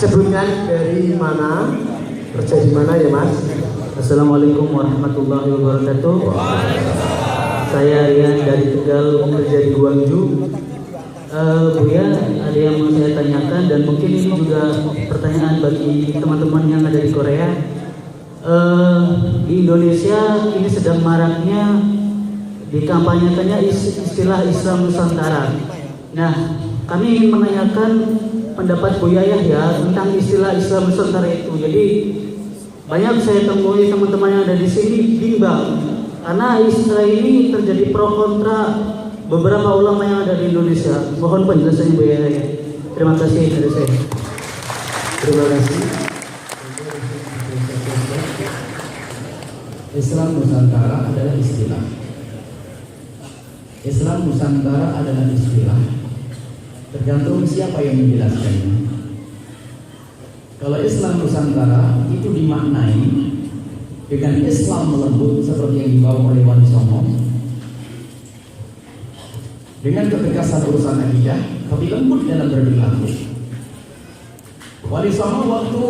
Sebutkan dari mana, kerja di mana ya Mas? Assalamualaikum warahmatullahi wabarakatuh. Saya Rian dari Tegal, bekerja di Guangzhou. Buya, ada yang mau saya tanyakan dan mungkin ini juga pertanyaan bagi teman-teman yang ada di Korea. Di Indonesia ini sedang maraknya dikampanyekannya istilah Islam Nusantara. Nah, kami ingin menanyakan pendapat Buya Yahya tentang istilah Islam Nusantara itu. Jadi banyak saya temui teman-teman yang ada di sini bimbang karena istilah ini terjadi pro kontra beberapa ulama yang ada di Indonesia. Mohon penjelasannya Buya Yahya. Terima kasih dari saya. Terima kasih. Islam Nusantara adalah istilah. Islam Nusantara adalah istilah. Tergantung siapa yang menjelaskannya. Kalau Islam Nusantara itu dimaknai dengan Islam melembut seperti yang dibawa oleh Wali Songo, dengan ketegasan urusan akidah, tapi lembut dalam berperilaku. Wali Songo waktu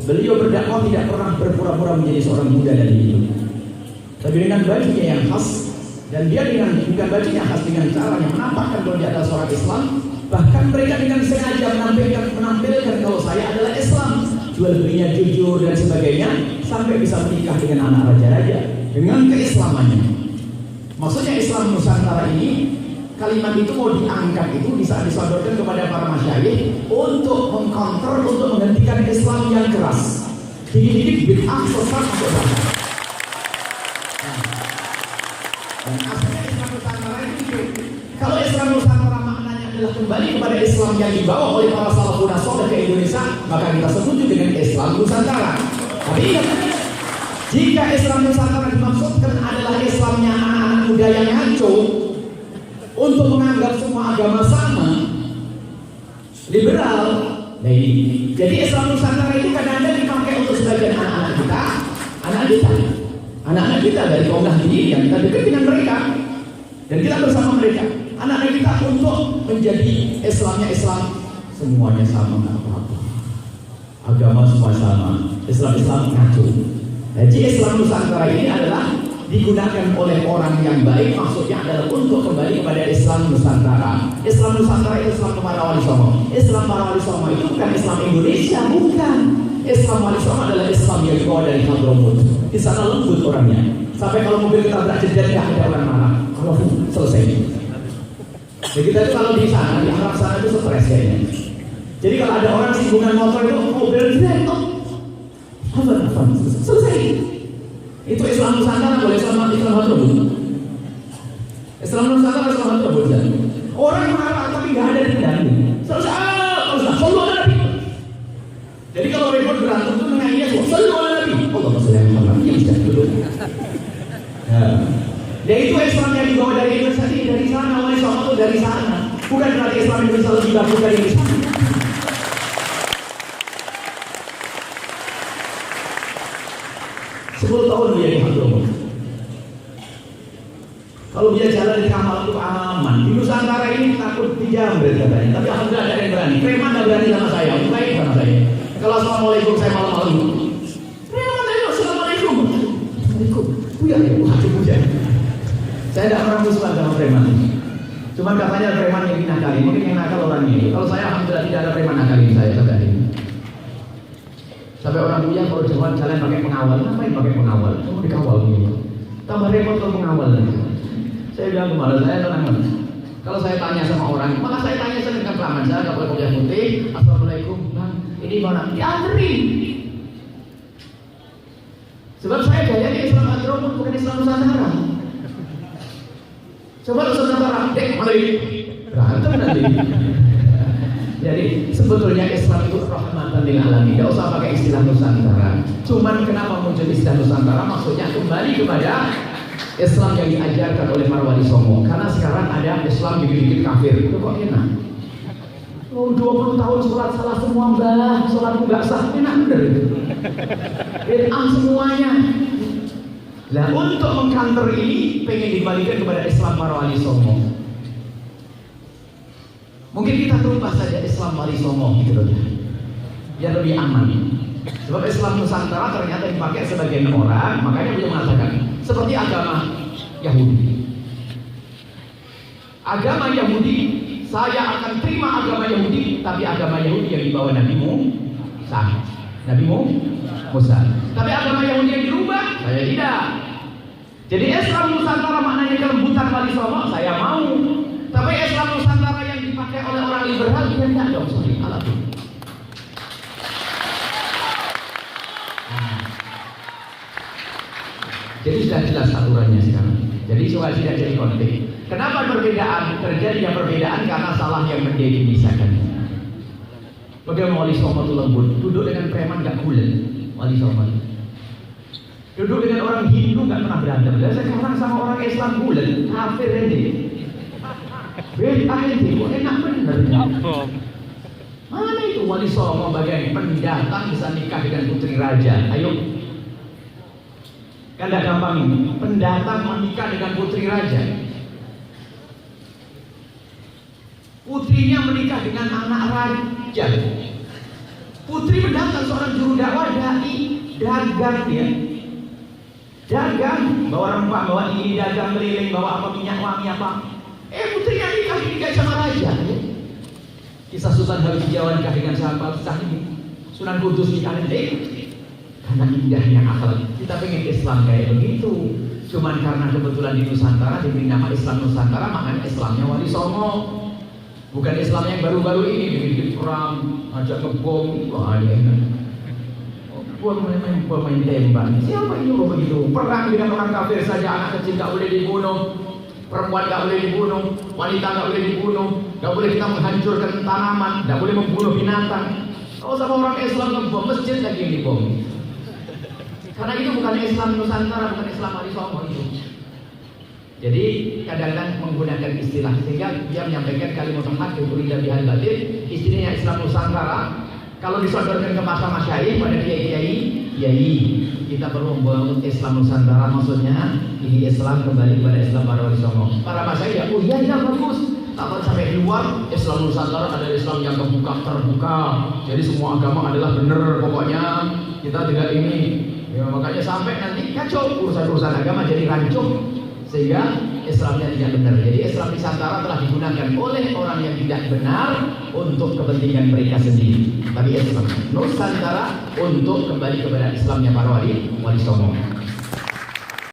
beliau berdakwah tidak pernah berpura-pura menjadi seorang muda dan hidup, tapi dengan bajunya yang khas, dan dia dengan bukan bajunya khas, dengan cara yang menampakkan bahwa dia adalah seorang Islam. Bahkan mereka dengan sengaja menampilkan kalau saya adalah Islam, jual belinya jujur dan sebagainya, sampai bisa menikah dengan anak raja-raja dengan keislamannya. Maksudnya Islam Nusantara ini, kalimat itu mau diangkat itu bisa disodorkan kepada para masyayikh untuk mengcounter, untuk menghentikan Islam yang keras. Dididik bid'ah sesat masuk bangsa. Dan asalnya Islam Nusantara itu, kalau Islam Nusantara maknanya adalah kembali kepada Islam yang dibawa oleh para salafun saleh ke Indonesia, maka kita setuju dengan Islam Nusantara. Tapi ingat, jika Islam Nusantara dimaksudkan adalah Islamnya anak-anak muda yang ngaco, untuk menganggap semua agama sama, liberal. Nah ini, jadi Islam Nusantara itu kadang-kadang dipakai untuk sebagian anak-anak kita dari kaum Nahdliyin yang kita dekat dengan mereka dan kita bersama mereka. Anak-anak kita untuk menjadi Islamnya Islam semuanya sama, nggak apa-apa. Agama semua sama, Islam ngaco. Jadi Islam Nusantara ini adalah digunakan oleh orang yang baik, maksudnya adalah untuk kembali kepada Islam Nusantara. Islam Nusantara itu Islam para Wali Songo. Islam para Wali Songo itu bukan Islam Indonesia, bukan. Islam Wali Songo adalah Islam yang dibawa dari Hadramut. Di sana lembut orangnya. Sampai kalau mobil kita berjejer tidak ada orang marah. Kalau selesai. Jadi kita itu kalau di sana, di Arab sana itu stres kayaknya. Jadi kalau ada orang singgungan motor itu mobil jejer, selesai. Itu Islam Nusantara, boleh Islam Hadramut. Islam Nusantara, Islam Hadramut. Orang marah tapi nggak ada dendam. Selesai, selalu ada Nabi. Jadi kalau repot berantem itu mengaitnya selalu ada Nabi. Allah Masya Allah, ya bisa dulu. Ya itu Islam yang dibawa dari Indonesia ini dari sana, oleh Islam itu dari sana. Bukan berarti Islam Indonesia lebih bagus dari Indonesia. 10 tahun dia di Hadramut. Kalau dia jalan di Kamal itu aman. Di Nusantara ini takut dijamret katanya. Tapi alhamdulillah ada yang berani. Preman tidak berani sama saya, baik sama saya. Kalau assalamualaikum saya malam-malam. Preman ayo assalamualaikum. Assalamualaikum. Buya ya, buya. Saya tidak pernah musuhan sama preman. Cuma katanya preman yang nakal. Mungkin yang nakal orangnya. Kalau saya alhamdulillah tidak ada preman nakal ini saya sampai hari ini. Sampai orang Buya kalau jalan pakai pengawal, ngapain pakai pengawal? Kamu dikawal gitu. Tambah repot kalau pengawal lagi. Saya bilang kemarin saya tenang. Kalau saya tanya sama orang, malah saya tanya dengan kelaman saya nggak boleh pakai putih. Assalamualaikum, bang. Ini mana? Dianterin. Sebab saya gayanya Islam Hadramut bukan Islam Nusantara. Coba Nusantara, dek malah berantem nanti. Jadi sebetulnya Islam itu rahmatan lil alamin. Tidak usah pakai istilah Nusantara. Cuman kenapa muncul istilah Nusantara? Maksudnya kembali kepada Islam yang diajarkan oleh para Wali Songo. Karena sekarang ada Islam dikit-dikit kafir. Itu kok enak? Oh 20 tahun sholat salah semua mbah, sholatku nggak sah, enak bener itu. Bid'ah semuanya. Nah untuk mengkanter ini pengen dibalikan kepada Islam para Wali Songo. Mungkin kita terubah saja Islam Wali Songo gitu loh. biar lebih aman. Sebab Islam Nusantara ternyata dipakai sebagian orang, makanya beliau mengatakan seperti agama Yahudi. Agama Yahudi, saya akan terima agama Yahudi, tapi agama Yahudi yang dibawa Nabi Musa. Tapi agama Yahudi yang dirubah, saya tidak. Jadi Islam Nusantara maknanya kelembutan Wali Songo, saya mau. Tapi Islam Nusantara yang dipakai oleh orang liberal, dia tidak dong, sorry, alhamdulillah. Jadi sudah jelas aturannya sekarang. Jadi supaya tidak jadi konflik. Kenapa perbedaan? Terjadinya perbedaan karena salah yang mendefinisikan. Bagaimana Wali Songo itu lembut? Duduk dengan preman gak bulan. Wali Songo. Duduk dengan orang Hindu gak pernah berantem. Dan sekarang sama orang Islam bulan, kafir ente. Beda ente, kok enak bener. Mana itu Wali Songo bagian pendatang bisa nikah dengan putri raja? Ayo. Kan tidak gampang ini. Pendatang menikah dengan putri raja. Putrinya menikah dengan anak raja. Putri pendatang seorang juru dakwah dai, dagang dia. Dagang, bawa rempah, bawa ini, dagang keliling, bawa apa minyak wangi apa. Putrinya nikah sama raja. Kisah Sultan Halijawan nikah dengan sahabat kisah ini. Sunan Kudus nikah dengan karena indahnya akhlak. Kita pengen Islam kayak begitu. Cuman karena kebetulan di Nusantara diberi nama Islam Nusantara, makanya Islamnya Wali Songo. Bukan Islam yang baru-baru ini bikin perang, ajak ngebom, wah dia main tembak. Siapa ini kok begitu? Perang dengan orang kafir saja, anak kecil tak boleh dibunuh, perempuan tak boleh dibunuh, wanita tak boleh dibunuh, tak boleh kita menghancurkan tanaman, tak boleh membunuh binatang. Kalau sama orang Islam ngebom, masjid lagi yang dibom. Karena itu bukan Islam Nusantara, bukan Islam Wali Songo itu. Jadi kadang-kadang menggunakan istilah sehingga dia menyampaikan kalimat hak yang bihal batin, istilahnya Islam Nusantara. Kalau disodorkan ke masa masyayikh pada kiai, kita perlu membangun Islam Nusantara, maksudnya ini Islam kembali kepada Islam para Wali Songo. Para masyayikh, oh iya bagus. Takut sampai luar, Islam Nusantara adalah Islam yang terbuka. Jadi semua agama adalah benar, pokoknya kita tidak ini. Ya, makanya sampai nanti kacau urusan-urusan agama jadi rancuh sehingga Islamnya tidak benar. Jadi Islam Nusantara telah digunakan oleh orang yang tidak benar untuk kepentingan mereka sendiri. Tapi Islam Nusantara untuk kembali kepada Islamnya para wali Songo.